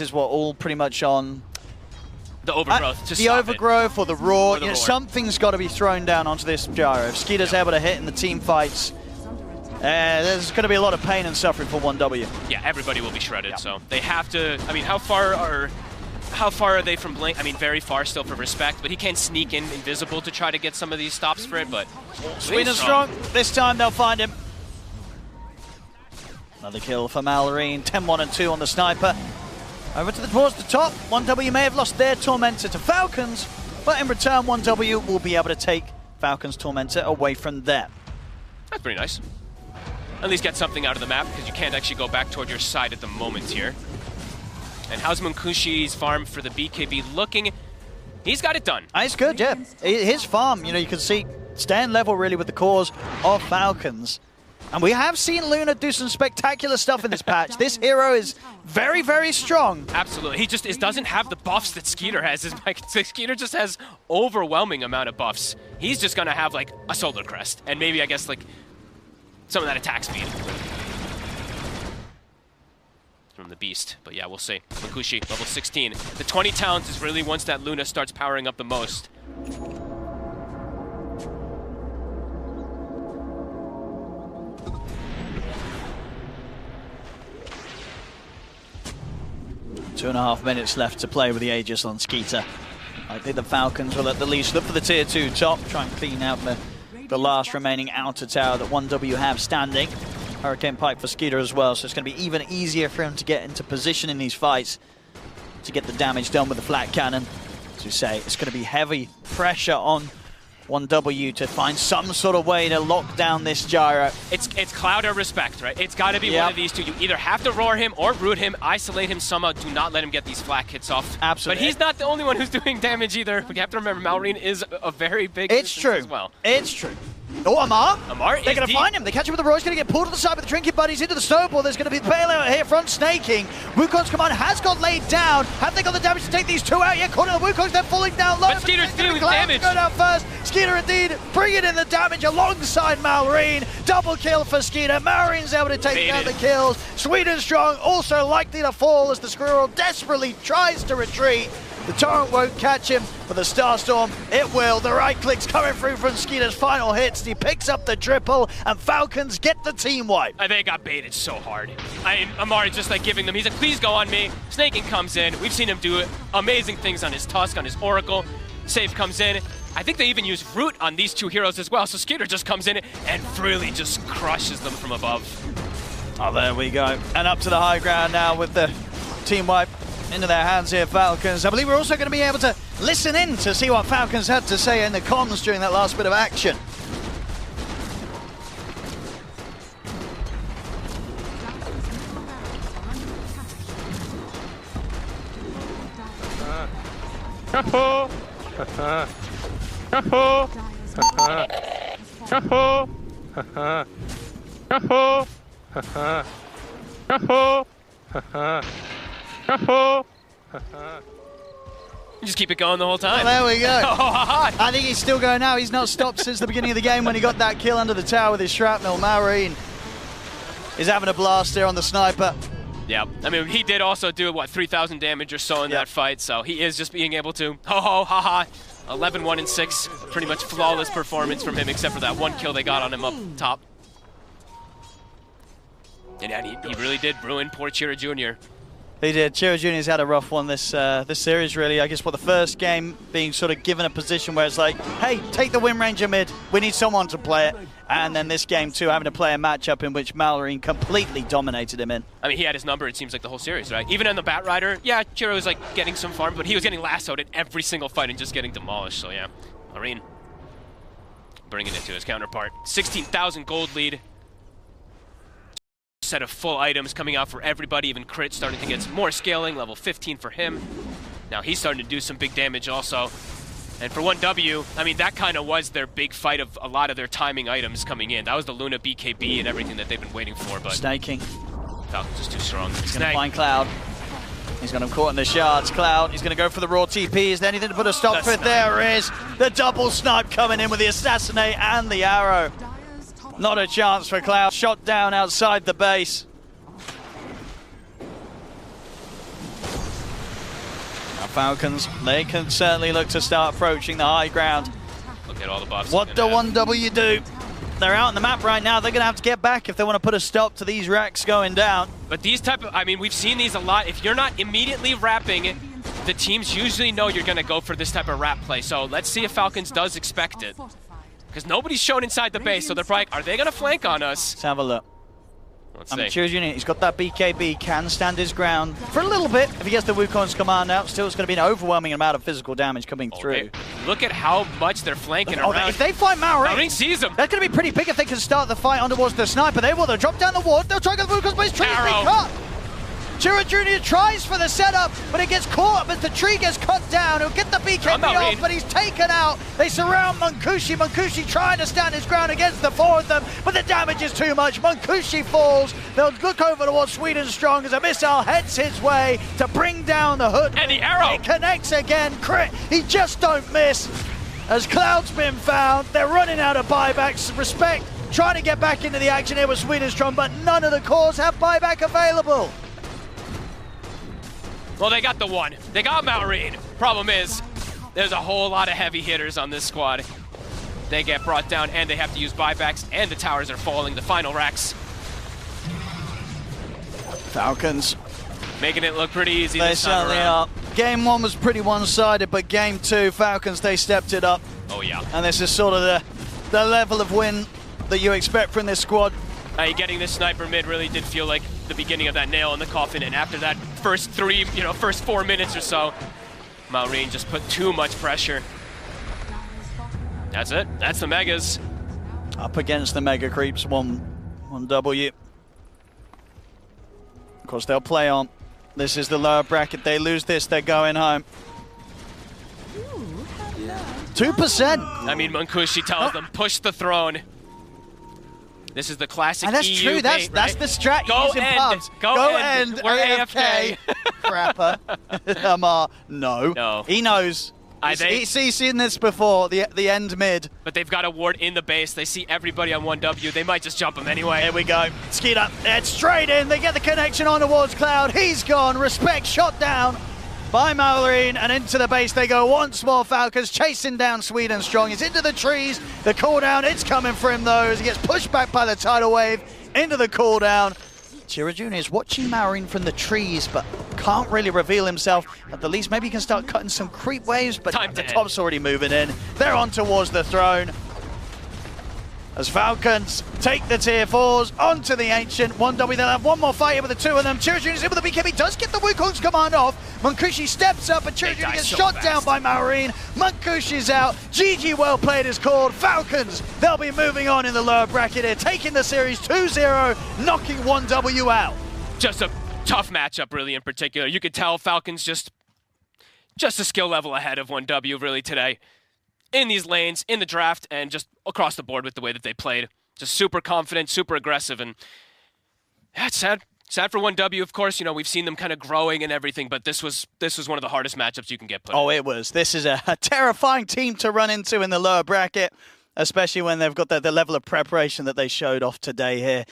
is what all pretty much on the overgrowth. The overgrowth or the raw. You know, something's got to be thrown down onto this gyro. If Skeeter's able to hit in the team fights, there's going to be a lot of pain and suffering for 1W. Yeah, everybody will be shredded. So they have to. I mean, how far are they from Blink? I mean, very far still for Respect, but he can sneak in invisible to try to get some of these stops for it. But Sweden strong. This time they'll find him. Another kill for Mallory. 10-1 and 2 on the sniper. Over towards the top. 1W may have lost their Tormentor to Falcons, but in return 1W will be able to take Falcons Tormentor away from them. That's pretty nice. At least get something out of the map, because you can't actually go back toward your side at the moment here. And how's Munkushi's farm for the BKB looking? He's got it done. It's good, yeah. His farm, you know, you can see staying level really with the cores of Falcons. And we have seen Luna do some spectacular stuff in this patch. This hero is very, very strong. Absolutely. He just doesn't have the buffs that Skeeter has. Skeeter just has overwhelming amount of buffs. He's just going to have, like, a Solar Crest. And maybe, I guess, like, some of that attack speed from the Beast. But yeah, we'll see. Munkushi, level 16. The 20 talents is really once that Luna starts powering up the most. Two and a half minutes left to play with the Aegis on Skeeter. I think the Falcons will at the least look for the tier 2 top, try and clean out the last remaining outer tower that 1W have standing. Hurricane Pike for Skeeter as well, so it's going to be even easier for him to get into position in these fights to get the damage done with the flat cannon. As you say, it's going to be heavy pressure on 1W to find some sort of way to lock down this gyro. It's Cloud or Respect, right? It's got to be one of these two. You either have to roar him or root him, isolate him somehow, do not let him get these flak hits off. Absolutely. But he's not the only one who's doing damage either. We have to remember Malrine is a very big It's true. as well. It's true. Oh, Amar! They're going to find him. They catch him with the roar. He's going to get pulled to the side with the Trinket Buddies into the snowball. There's going to be the bailout here, front snaking. Wukong's command has got laid down. Have they got the damage to take these two out yet? Corner the Wukong's then falling down low. But Skeeter's doing damage. Go down first. Skeeter indeed bringing in the damage alongside Malrine. Double kill for Skeeter. Malrine's able to take down the kills. Sweden strong, also likely to fall as the Squirrel desperately tries to retreat. The Torrent won't catch him, but the Starstorm, it will. The right click's coming through from Skeeter's final hits. He picks up the triple, and Falcons get the team wipe. They got baited so hard. Amari just like giving them, he's like, please go on me. Snaking comes in. We've seen him do amazing things on his Tusk, on his Oracle. Save comes in. I think they even use Root on these two heroes as well, so Skeeter just comes in and really just crushes them from above. Oh, there we go. And up to the high ground now with the team wipe into their hands here, Falcons. I believe we're also going to be able to listen in to see what Falcons had to say in the comms during that last bit of action. Just keep it going the whole time. Well, there we go. I think he's still going now. He's not stopped since the beginning of the game when he got that kill under the tower with his shrapnel. Malrine is having a blast there on the sniper. Yeah, I mean, he did also do, what, 3,000 damage or so in that fight, so he is just being able to, 11, 1, and 6. Pretty much flawless performance from him, except for that one kill they got on him up top. And he really did ruin poor Chira Jr. He did. Chira Jr.'s had a rough one this series, really. I guess the first game being sort of given a position where it's like, hey, take the Wind Ranger mid. We need someone to play it. And then this game, too, having to play a matchup in which Malrine completely dominated him in. I mean, he had his number, it seems like, the whole series, right? Even in the Bat Rider, yeah, Chiro was, like, getting some farm, but he was getting lassoed in every single fight and just getting demolished. So, yeah, Malrine bringing it to his counterpart. 16,000 gold lead. Set of full items coming out for everybody, even Crit starting to get some more scaling, level 15 for him. Now he's starting to do some big damage also. And for 1W, I mean, that kind of was their big fight of a lot of their timing items coming in. That was the Luna BKB and everything that they've been waiting for, but snaking. Falcon's just too strong. He's going to find Cloud. He's got him caught in the shards. Cloud, he's going to go for the raw TP. Is there anything to put a stop to it? There is the double snipe coming in with the Assassinate and the arrow. Not a chance for Cloud. Shot down outside the base. Now Falcons, they can certainly look to start approaching the high ground. Look at all the buffs. What do 1W do? They're out on the map right now. They're going to have to get back if they want to put a stop to these racks going down. But these type of, I mean, we've seen these a lot. If you're not immediately wrapping, the teams usually know you're going to go for this type of wrap play. So let's see if Falcons does expect it. Because nobody's shown inside the base, so they're probably, are they going to flank on us? Let's have a look. Let's I mean, see. Chirrujini, he's got that BKB, can stand his ground for a little bit. If he gets the Wukong's command out, still it's going to be an overwhelming amount of physical damage coming through. Look at how much they're flanking around. If they find Maoring, Maoring sees him. That's going to be pretty big if they can start the fight on towards the sniper. They will. They'll drop down the ward. They'll try to get the Wukong's, but his tree's being cut. Chirrujini tries for the setup, but it gets caught up as the tree gets cut down. He'll get the BKB off, but he's taken out. They surround Munkushi. Munkushi trying to stand his ground against the four of them, but the damage is too much. Munkushi falls. They'll look over towards Sweden Strong as a missile heads his way to bring down the hood. And the arrow. It connects again. Crit. He just don't miss. As Cloud's been found, they're running out of buybacks. Respect trying to get back into the action here with Sweden Strong, but none of the cores have buyback available. Well, they got the one. They got Maoring. Problem is, there's a whole lot of heavy hitters on this squad. They get brought down, and they have to use buybacks, and the towers are falling. The final racks. Falcons. Making it look pretty easy They this time certainly around. are. Game one was pretty one-sided, but game two, Falcons, they stepped it up. Oh, yeah. And this is sort of the level of win that you expect from this squad. Getting this sniper mid really did feel like the beginning of that nail in the coffin, and after that first 4 minutes or so, Maoring just put too much pressure. That's it. That's the Megas. Up against the Mega Creeps, 1W. Of course, they'll play on. This is the lower bracket. They lose this, they're going home. 2%. I mean, Munkushi tells them, push the throne. This is the classic and that's EU true. bait, That's right? the strat you use in pubs. Go end. We're AFK. Crapper. Amar, no. No. He knows. He's seen this before, the end mid. But they've got a ward in the base. They see everybody on 1W. They might just jump him anyway. Here we go. Skeeter, it's straight in. They get the connection on towards Cloud. He's gone. Respect shot down by Maoring, and into the base they go once more. Falcons chasing down Sweden Strong. He's into the trees. The cooldown, it's coming for him though, as he gets pushed back by the tidal wave into the cooldown. Chirrujini is watching Maoring from the trees, but can't really reveal himself. At the least, maybe he can start cutting some creep waves, but the top's already moving in. They're on towards the throne. As Falcons take the tier 4s onto the Ancient. 1W, they'll have one more fight here with the two of them. Chirrujini's in with the BKB, does get the Wukong's command off. Munkushi steps up and Chirrujini gets shot down by Maoring. Munkushi's out. GG well played is called. Falcons, they'll be moving on in the lower bracket here, taking the series 2-0, knocking 1W out. Just a tough matchup, really, in particular. You could tell Falcons just a skill level ahead of 1W, really, today. In these lanes, in the draft, and just across the board with the way that they played. Just super confident, super aggressive, and yeah, it's sad. Sad for 1W, of course. You know, we've seen them kind of growing and everything, but this was one of the hardest matchups you can get put in. Oh, it was. This is a terrifying team to run into in the lower bracket, especially when they've got the level of preparation that they showed off today here.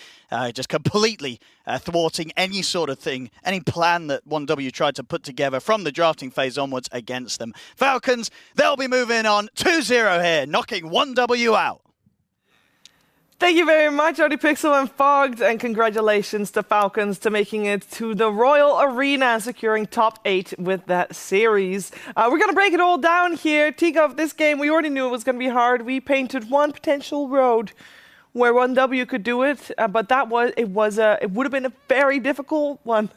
Just completely thwarting any sort of thing, any plan that 1W tried to put together from the drafting phase onwards against them. Falcons, they'll be moving on 2-0 here, knocking 1W out. Thank you very much, ODPixel and Fogged, and congratulations to Falcons to making it to the Royal Arena and securing top 8 with that series. We're going to break it all down here. Tikov, this game, we already knew it was going to be hard. We painted one potential road where 1W could do it, but it would have been a very difficult one.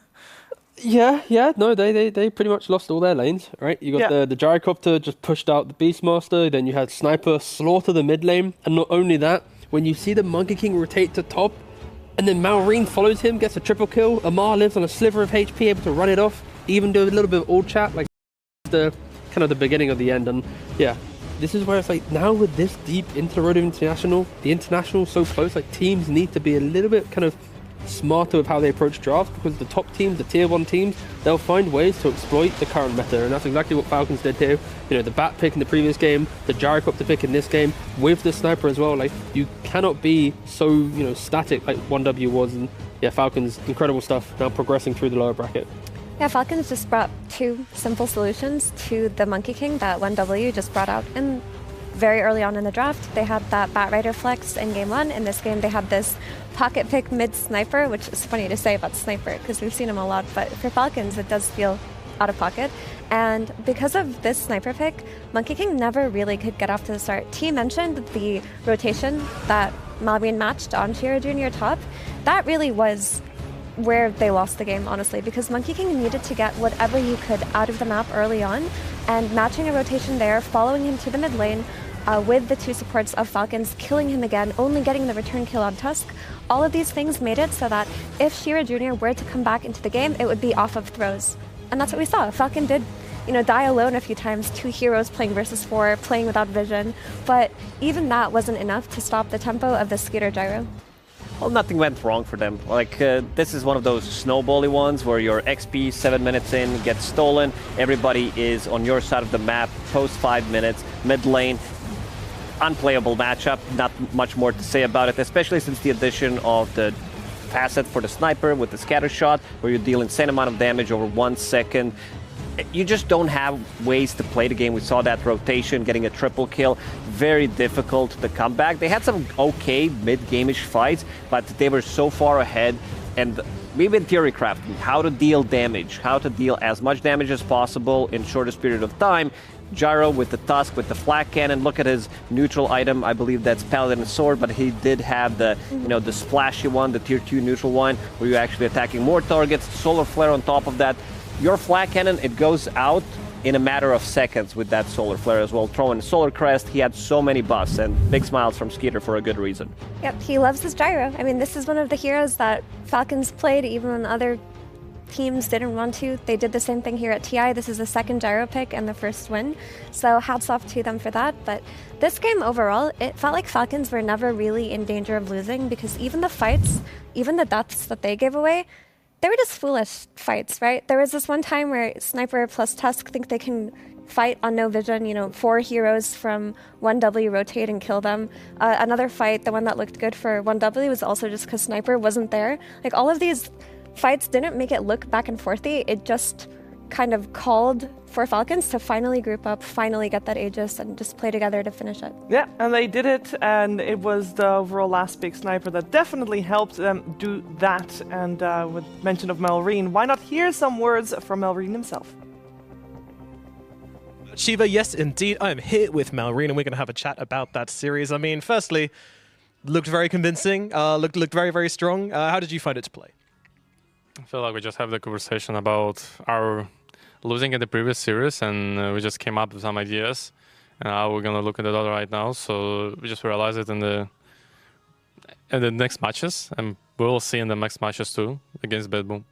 Yeah, no, they pretty much lost all their lanes, right? You got the Gyrocopter just pushed out the Beastmaster, then you had Sniper slaughter the mid lane, and not only that, when you see the Monkey King rotate to top, and then Maoring follows him, gets a triple kill, Amar lives on a sliver of HP, able to run it off, even do a little bit of old chat, like the kind of the beginning of the end. And yeah, this is where it's like, now with this deep into the road of International, the International so close, like teams need to be a little bit kind of smarter with how they approach drafts, because the top teams, the tier 1 teams, they'll find ways to exploit the current meta, and that's exactly what Falcons did here. You know, the Bat pick in the previous game, the Gyrocopter pick in this game, with the Sniper as well. Like, you cannot be so, static like 1W was, and yeah, Falcons, incredible stuff, now progressing through the lower bracket. Yeah, Falcons just brought two simple solutions to the Monkey King that 1W just brought out in very early on in the draft. They had that Bat Rider flex in game 1. In this game, they had this pocket pick mid sniper, which is funny to say about sniper because we've seen him a lot, but for Falcons, it does feel out of pocket. And because of this sniper pick, Monkey King never really could get off to the start. T mentioned the rotation that Malrine matched on Shira Jr. top. That really was where they lost the game, honestly, because Monkey King needed to get whatever he could out of the map early on, and matching a rotation there, following him to the mid lane, with the two supports of Falcons, killing him again, only getting the return kill on Tusk. All of these things made it so that if Shira Jr. were to come back into the game, it would be off of throws. And that's what we saw. Falcon did, die alone a few times, 2 heroes playing versus 4, playing without vision, but even that wasn't enough to stop the tempo of the Scooter Gyro. Well, nothing went wrong for them. Like, this is one of those snowbally ones where your XP 7 minutes in gets stolen, everybody is on your side of the map, post 5 minutes, mid lane, unplayable matchup, not much more to say about it, especially since the addition of the facet for the sniper with the scatter shot, where you deal insane amount of damage over 1 second. You just don't have ways to play the game. We saw that rotation, getting a triple kill, very difficult to come back. They had some okay mid-game-ish fights, but they were so far ahead, and we've been theory crafting how to deal damage, how to deal as much damage as possible in shortest period of time. Gyro with the Tusk, with the flak cannon. Look at his neutral item. I believe that's Paladin Sword, but he did have the, the splashy one, the tier 2 neutral one, where you're actually attacking more targets. Solar Flare on top of that. Your flak cannon, it goes out in a matter of seconds with that Solar Flare as well. Throw in Solar Crest. He had so many buffs, and big smiles from Skeeter for a good reason. Yep, he loves his Gyro. I mean, this is one of the heroes that Falcons played even when other teams didn't want to. They did the same thing here at TI. This is the second Gyro pick and the first win, so hats off to them for that. But this game overall, it felt like Falcons were never really in danger of losing, because even the fights, even the deaths that they gave away, they were just foolish fights, right? There was this one time where Sniper plus Tusk think they can fight on no vision, 4 heroes from 1W rotate and kill them. Another fight, the one that looked good for 1W, was also just because Sniper wasn't there. Like, all of these fights didn't make it look back and forthy. It just kind of called for Falcons to finally group up, finally get that Aegis, and just play together to finish it. Yeah, and they did it, and it was the overall last big sniper that definitely helped them do that. And with mention of Malrine, why not hear some words from Malrine himself? Shiva, yes, indeed. I am here with Malrine, and we're going to have a chat about that series. I mean, firstly, looked very convincing, looked very, very strong. How did you find it to play? I feel like we just have the conversation about our losing in the previous series, and we just came up with some ideas, and how we're gonna look at it all right now. So we just realized it in the next matches, and we'll see in the next matches too against Bad Boom.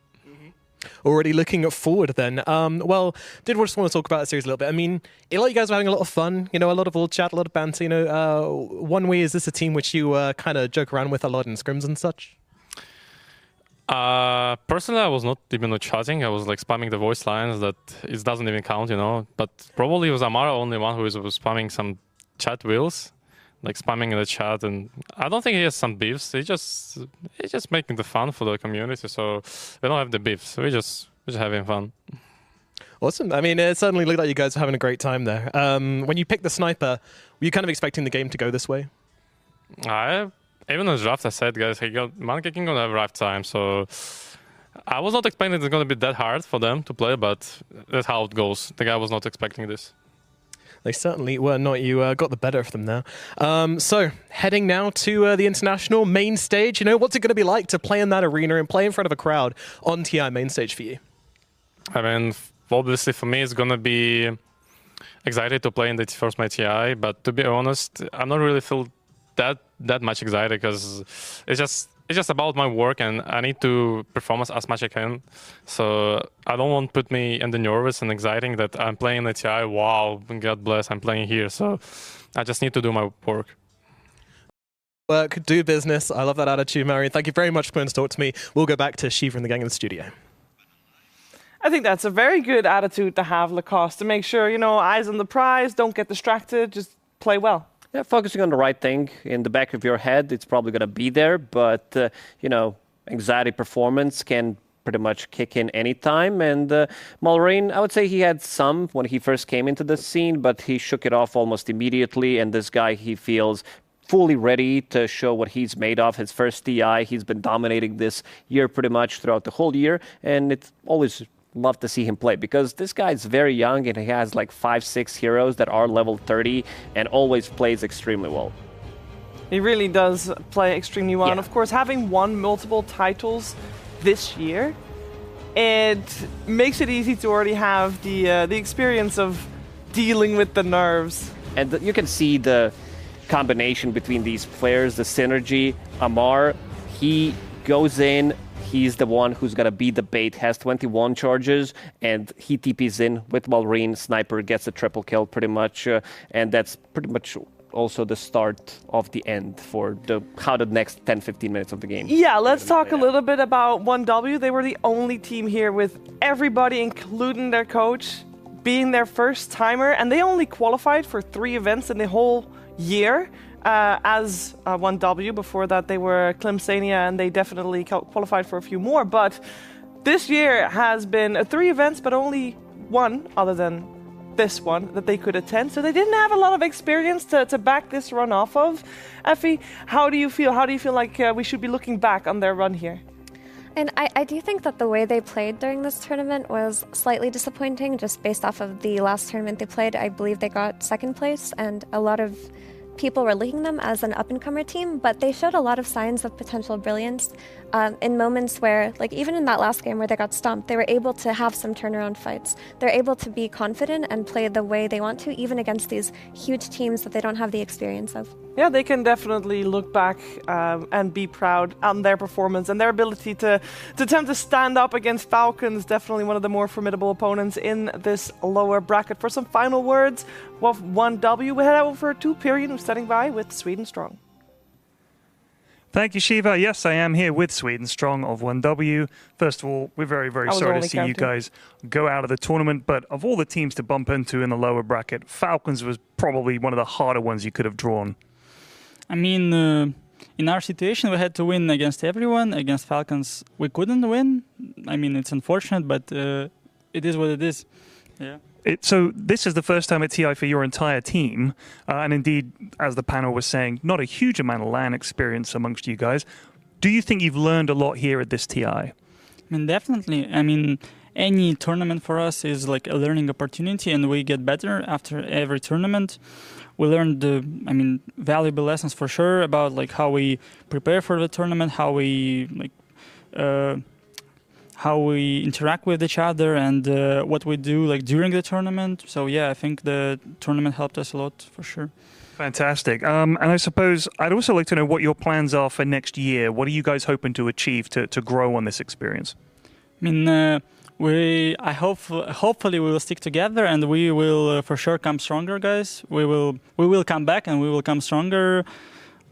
Already looking forward then. Well, did just want to talk about the series a little bit. I mean, it like you guys were having a lot of fun, a lot of old chat, a lot of banter. One way, is this a team which you kind of joke around with a lot in scrims and such? Personally, I was not even chatting. I was like spamming the voice lines that it doesn't even count, But probably was Amara only one who was spamming some chat wheels, like spamming in the chat. And I don't think he has some beefs. He's just making the fun for the community. So we don't have the beefs. We're just having fun. Awesome. I mean, it certainly looked like you guys were having a great time there. When you picked the sniper, were you kind of expecting the game to go this way? Even in the draft, I said, guys, Monkey King gonna have a rough time, so I was not expecting it's gonna be that hard for them to play, but that's how it goes. The guy was not expecting this. They certainly were not. You got the better of them there. So, heading now to the international main stage. What's it going to be like to play in that arena and play in front of a crowd on TI main stage for you? I mean, obviously for me, it's going to be excited to play in the first my TI, but to be honest, I'm not really feel that much excited, because it's just about my work, and I need to perform as much as I can. So I don't want to put me in the nervous and exciting that I'm playing the TI. Wow, God bless, I'm playing here. So I just need to do my work. Work, do business. I love that attitude, Marion. Thank you very much for coming to talk to me. We'll go back to Shiva and the gang in the studio. I think that's a very good attitude to have, Lacoste, to make sure, eyes on the prize, don't get distracted, just play well. Yeah, focusing on the right thing in the back of your head, it's probably going to be there, but, anxiety performance can pretty much kick in anytime. And Malrine, I would say he had some when he first came into the scene, but he shook it off almost immediately. And this guy, he feels fully ready to show what he's made of. His first TI, he's been dominating this year pretty much throughout the whole year. And it's always love to see him play because this guy is very young and he has like 5-6 heroes that are level 30 and always plays extremely well. He really does play extremely well. Yeah. And of course, having won multiple titles this year, it makes it easy to already have the experience of dealing with the nerves. And you can see the combination between these players, the synergy. Amar, he goes in, he's the one who's going to be the bait, has 21 charges, and he TPs in with Malrine. Sniper gets a triple kill pretty much, and that's pretty much also the start of the end for how the next 10-15 minutes of the game. Yeah, let's talk a little bit about 1W. They were the only team here with everybody, including their coach, being their first timer, and they only qualified for 3 events in the whole year. As 1W. Before that, they were Clemsania, and they definitely qualified for a few more. But this year has been 3 events, but only one, other than this one, that they could attend. So they didn't have a lot of experience to back this run off of. Effie, how do you feel? How do you feel like we should be looking back on their run here? And I do think that the way they played during this tournament was slightly disappointing, just based off of the last tournament they played. I believe they got 2nd place, and a lot of people were linking them as an up-and-comer team, but they showed a lot of signs of potential brilliance in moments where, like even in that last game where they got stomped, they were able to have some turnaround fights. They're able to be confident and play the way they want to, even against these huge teams that they don't have the experience of. Yeah, they can definitely look back and be proud on their performance and their ability to attempt to stand up against Falcons. Definitely one of the more formidable opponents in this lower bracket. For some final words of 1W, we head over to Pyrion, who's standing by with Sweden Strong. Thank you, Shiva. Yes, I am here with Sweden Strong of 1W. First of all, we're very, very sorry to see you guys go out of the tournament, but of all the teams to bump into in the lower bracket, Falcons was probably one of the harder ones you could have drawn. I mean, in our situation, we had to win against everyone. Against Falcons, we couldn't win. I mean, it's unfortunate, but it is what it is. Yeah. So this is the first time at TI for your entire team, and indeed, as the panel was saying, not a huge amount of LAN experience amongst you guys. Do you think you've learned a lot here at this TI? I mean, definitely. I mean, any tournament for us is like a learning opportunity, and we get better after every tournament. We learned valuable lessons for sure about like how we prepare for the tournament, how we interact with each other, and what we do like during the tournament. So yeah, I think the tournament helped us a lot for sure. Fantastic. And I suppose I'd also like to know what your plans are for next year. What are you guys hoping to achieve to grow on this experience? I mean, hopefully we will stick together, and we will for sure come stronger, guys. We will come back, and we will come stronger.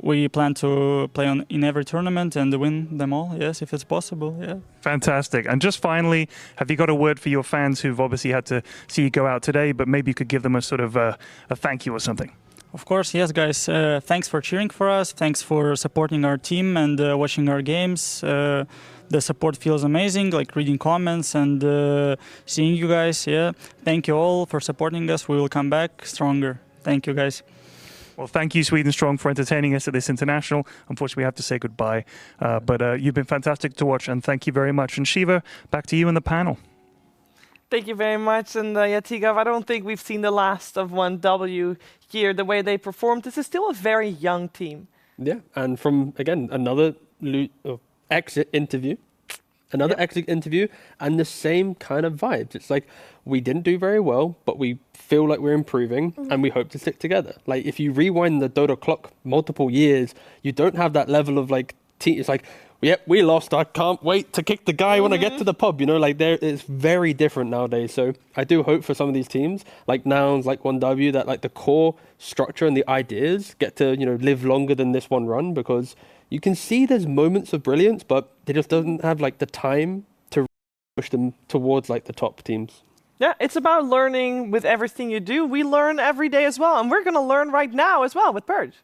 We plan to play in every tournament and win them all, yes, if it's possible, yeah. Fantastic. And just finally, have you got a word for your fans who've obviously had to see you go out today, but maybe you could give them a sort of a thank you or something? Of course, yes, guys. Thanks for cheering for us. Thanks for supporting our team and watching our games. The support feels amazing, like reading comments and seeing you guys, yeah. Thank you all for supporting us. We will come back stronger. Thank you, guys. Well, thank you, Sweden Strong, for entertaining us at this international. Unfortunately, we have to say goodbye. But you've been fantastic to watch, and thank you very much. And Shiva, back to you in the panel. Thank you very much. And Tigov, I don't think we've seen the last of 1W here, the way they performed. This is still a very young team. Yeah, and from, again, another exit interview. Exit interview, and the same kind of vibes. It's like, we didn't do very well, but we feel like we're improving, and we hope to stick together. Like, if you rewind the Dota clock multiple years, you don't have that level of like, it's like, yep, we lost, I can't wait to kick the guy when I get to the pub, you know, like it's very different nowadays. So I do hope for some of these teams, like Nouns, like 1W, that like the core structure and the ideas get to, you know, live longer than this one run, because you can see there's moments of brilliance, but they just doesn't have like the time to push them towards like the top teams. Yeah, it's about learning with everything you do. We learn every day as well, and we're going to learn right now as well with Purge.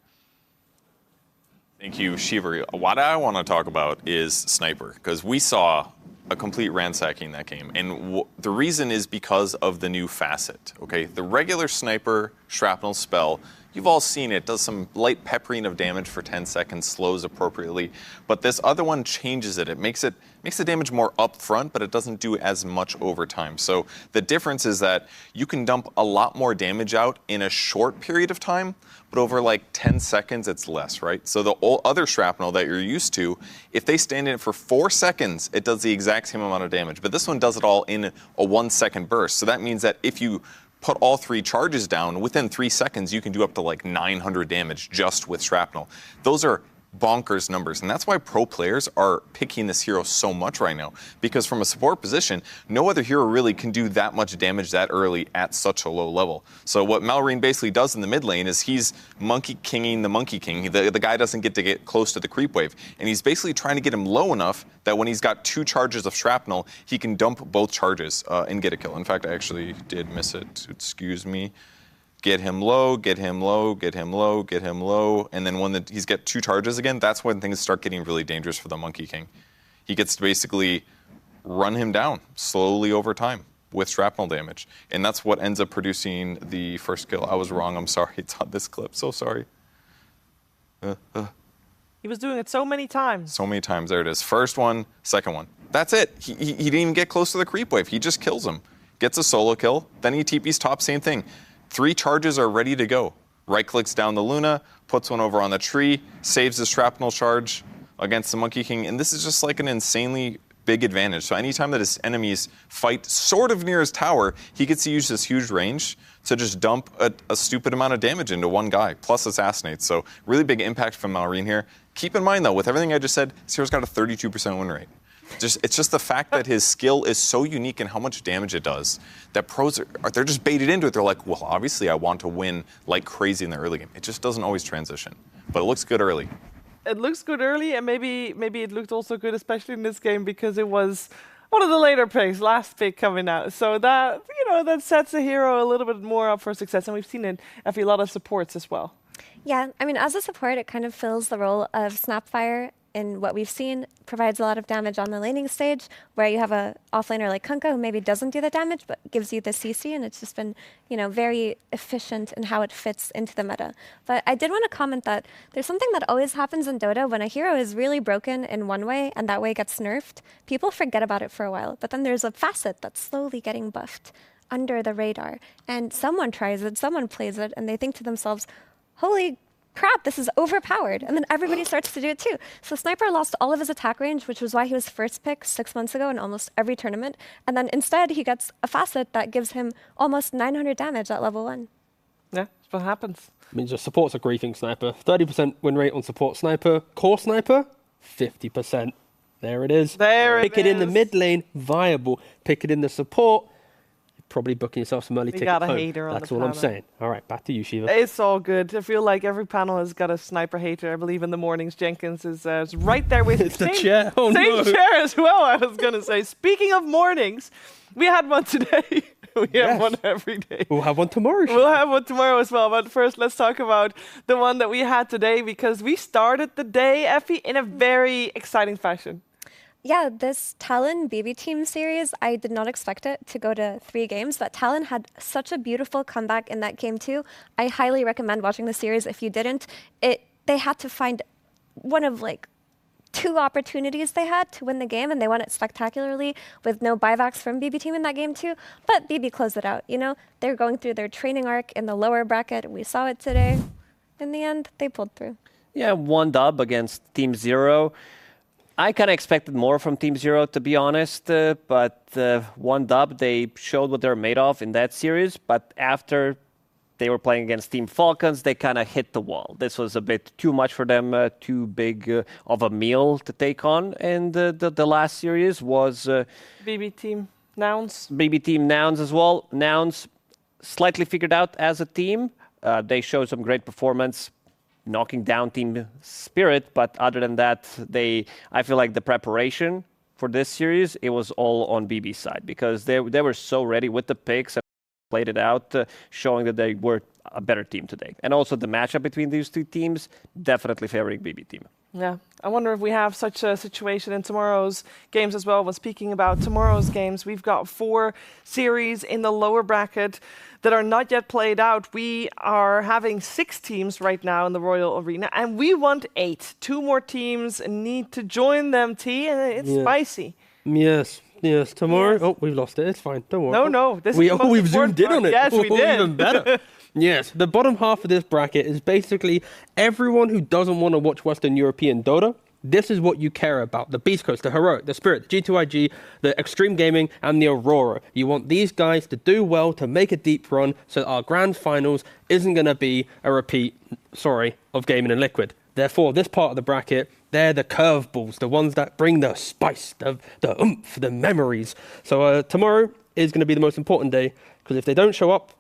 Thank you, Shiva. What I want to talk about is Sniper, because we saw a complete ransacking that game. And the reason is because of the new facet, okay? The regular sniper shrapnel spell, you've all seen it, does some light peppering of damage for 10 seconds, slows appropriately. But this other one changes it. It makes the damage more upfront, but it doesn't do as much over time. So the difference is that you can dump a lot more damage out in a short period of time, but over like 10 seconds, it's less, right? So the other shrapnel that you're used to, if they stand in it for 4 seconds, it does the exact same amount of damage. But this one does it all in a 1 second burst. So that means that if you put all 3 charges down, within 3 seconds, you can do up to like 900 damage just with shrapnel. Those are bonkers numbers, and that's why pro players are picking this hero so much right now, because from a support position, no other hero really can do that much damage that early at such a low level. So what Malrine basically does in the mid lane is he's Monkey Kinging the Monkey King. The guy doesn't get to get close to the creep wave, and he's basically trying to get him low enough that when he's got 2 charges of shrapnel, he can dump both charges and get a kill. In fact, I actually did miss it. Excuse me. Get him low, get him low, get him low, get him low, and then when he's got 2 charges again, that's when things start getting really dangerous for the Monkey King. He gets to basically run him down slowly over time with shrapnel damage, and that's what ends up producing the first kill. I was wrong, I'm sorry, it's on this clip, so sorry. He was doing it so many times. So many times, there it is. First one, second one. That's it. He didn't even get close to the creep wave, he just kills him. Gets a solo kill, then he TP's top, same thing. 3 charges are ready to go. Right clicks down the Luna, puts one over on the tree, saves the shrapnel charge against the Monkey King, and this is just like an insanely big advantage. So anytime that his enemies fight sort of near his tower, he gets to use this huge range to just dump a stupid amount of damage into one guy, plus assassinates. So really big impact from Malrine here. Keep in mind though, with everything I just said, this hero's got a 32% win rate. It's just the fact that his skill is so unique in how much damage it does that pros they're just baited into it. They're like, well, obviously I want to win like crazy in the early game. It just doesn't always transition, but it looks good early. It looks good early, and maybe it looked also good, especially in this game, because it was one of the later picks, last pick coming out. So that that sets the hero a little bit more up for success, and we've seen it in a lot of supports as well. Yeah, I mean, as a support, it kind of fills the role of Snapfire. In what we've seen, provides a lot of damage on the laning stage, where you have a offlaner like Kunkka who maybe doesn't do the damage, but gives you the CC, and it's just been, very efficient in how it fits into the meta. But I did want to comment that there's something that always happens in Dota when a hero is really broken in one way, and that way gets nerfed. People forget about it for a while, but then there's a facet that's slowly getting buffed under the radar, and someone tries it, someone plays it, and they think to themselves, holy crap, this is overpowered. And then everybody starts to do it too. So Sniper lost all of his attack range, which was why he was first pick 6 months ago in almost every tournament. And then instead, he gets a facet that gives him almost 900 damage at level 1. Yeah, that's what happens. I mean, just support's a griefing sniper. 30% win rate on support sniper. Core sniper, 50%. There it is. Pick it in the mid lane, viable. Pick it in the support. Probably booking yourself some early tickets got a home. hater on That's the all I'm panel. saying. All right, back to you, Shiva. It's all good. I feel like every panel has got a sniper hater. I believe in the mornings, Jenkins is right there with It's the chair. Oh, same no. chair as well, I was going to say. Speaking of mornings, we had one today. We have one every day. We'll have one tomorrow. We'll have one tomorrow as well. But first, let's talk about the one that we had today, because we started the day, Effie, in a very exciting fashion. Yeah, this Talon BB Team series, I did not expect it to go to 3 games, but Talon had such a beautiful comeback in that game too. I highly recommend watching the series if you didn't. They had to find one of 2 opportunities they had to win the game, and they won it spectacularly with no buybacks from BB Team in that game too. But BB closed it out, They're going through their training arc in the lower bracket. We saw it today. In the end, they pulled through. Yeah, 1 dub against Team Zero. I kind of expected more from Team Zero, to be honest, but 1 dub, they showed what they're made of in that series, but after they were playing against Team Falcons, they kind of hit the wall. This was a bit too much for them, too big of a meal to take on, and the last series was... BB Team Nouns. BB Team Nouns as well. Nouns slightly figured out as a team. They showed some great performance, knocking down Team Spirit, but other than that, I feel like the preparation for this series, it was all on BB's side, because they were so ready with the picks and played it out, showing that they were a better team today. And also the matchup between these 2 teams, definitely favoring BB Team. Yeah, I wonder if we have such a situation in tomorrow's games as well. When speaking about tomorrow's games, we've got 4 series in the lower bracket that are not yet played out. We are having 6 teams right now in the Royal Arena, and we want 8. 2 more teams need to join them, T, and it's spicy. Yes. Tomorrow. Yes. Oh, we've lost it. It's fine. Don't worry. No. We've zoomed in on it. Yes, we did. Even better. Yes, the bottom half of this bracket is basically everyone who doesn't want to watch Western European Dota. This is what you care about. The Beast Coast, the Heroic, the Spirit, the G2IG, the Extreme Gaming, and the Aurora. You want these guys to do well, to make a deep run, so that our grand finals isn't going to be a repeat, of Gaming and Liquid. Therefore, this part of the bracket, they're the curveballs, the ones that bring the spice, the oomph, the memories. So tomorrow is going to be the most important day, because if they don't show up,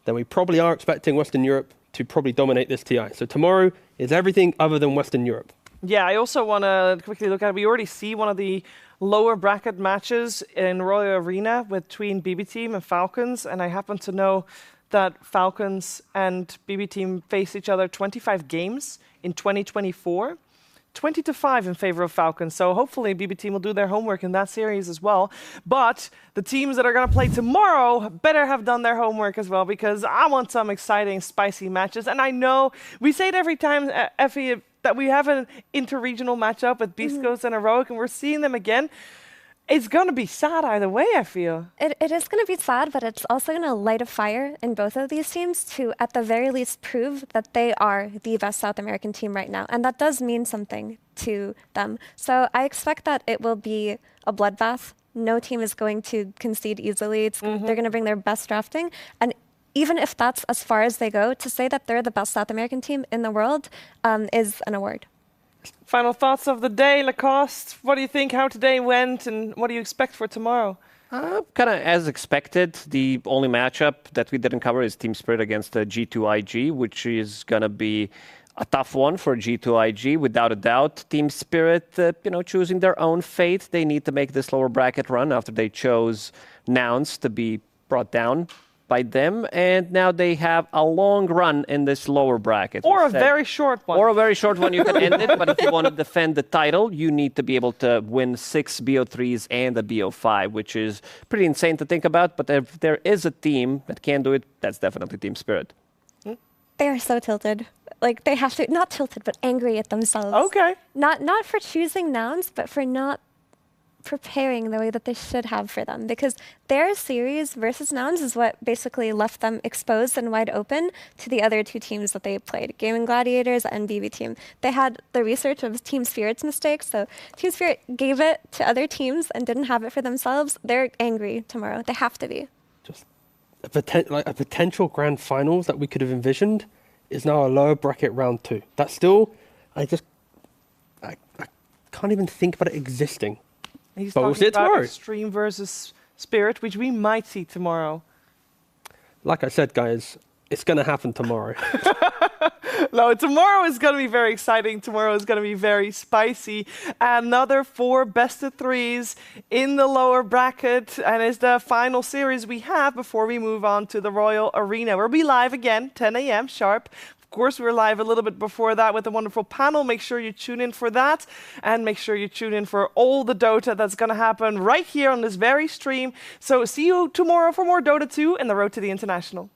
then we probably are expecting Western Europe to probably dominate this TI. So tomorrow is everything other than Western Europe. Yeah, I also want to quickly look at it. We already see one of the lower bracket matches in Royal Arena between BB Team and Falcons, and I happen to know that Falcons and BB Team face each other 25 games in 2024. 20-5 in favor of Falcons, so hopefully BB Team will do their homework in that series as well. But the teams that are going to play tomorrow better have done their homework as well, because I want some exciting, spicy matches. And I know we say it every time, Effie, that we have an interregional matchup with Beast Coast and Heroic, and we're seeing them again. It's going to be sad either way, I feel. It is going to be sad, but it's also going to light a fire in both of these teams to, at the very least, prove that they are the best South American team right now. And that does mean something to them. So I expect that it will be a bloodbath. No team is going to concede easily. They're going to bring their best drafting. And even if that's as far as they go, to say that they're the best South American team in the world is an award. Final thoughts of the day, Lacoste. What do you think how today went, and what do you expect for tomorrow? Kind of as expected. The only matchup that we didn't cover is Team Spirit against G2IG, which is going to be a tough one for G2IG, without a doubt. Team Spirit, choosing their own fate. They need to make this lower bracket run after they chose Nouns to be brought down by them, and now they have a long run in this lower bracket. Or a very short one. Or a very short one, you can end it, but if you want to defend the title, you need to be able to win 6 BO3s and a BO5, which is pretty insane to think about, but if there is a team that can do it, that's definitely Team Spirit. They are so tilted. Like, they have to, not tilted, but angry at themselves. Okay. Not for choosing Nouns, but for not preparing the way that they should have for them, because their series versus Nouns is what basically left them exposed and wide open to the other 2 teams that they played, Gaming Gladiators and BB Team. They had the research of Team Spirit's mistakes, so Team Spirit gave it to other teams and didn't have it for themselves. They're angry tomorrow. They have to be. Just a potential grand finals that we could have envisioned is now a lower bracket round 2. That's still, I can't even think about it existing. He's talking about Extreme versus Spirit, which we might see tomorrow. Like I said, guys, it's going to happen tomorrow. No, tomorrow is going to be very exciting. Tomorrow is going to be very spicy. Another 4 best-of-3s in the lower bracket, and it's the final series we have before we move on to the Royal Arena. We'll be live again, 10 a.m. sharp. Of course, we're live a little bit before that with a wonderful panel. Make sure you tune in for that, and make sure you tune in for all the Dota that's going to happen right here on this very stream. So see you tomorrow for more Dota 2 and the Road to the International.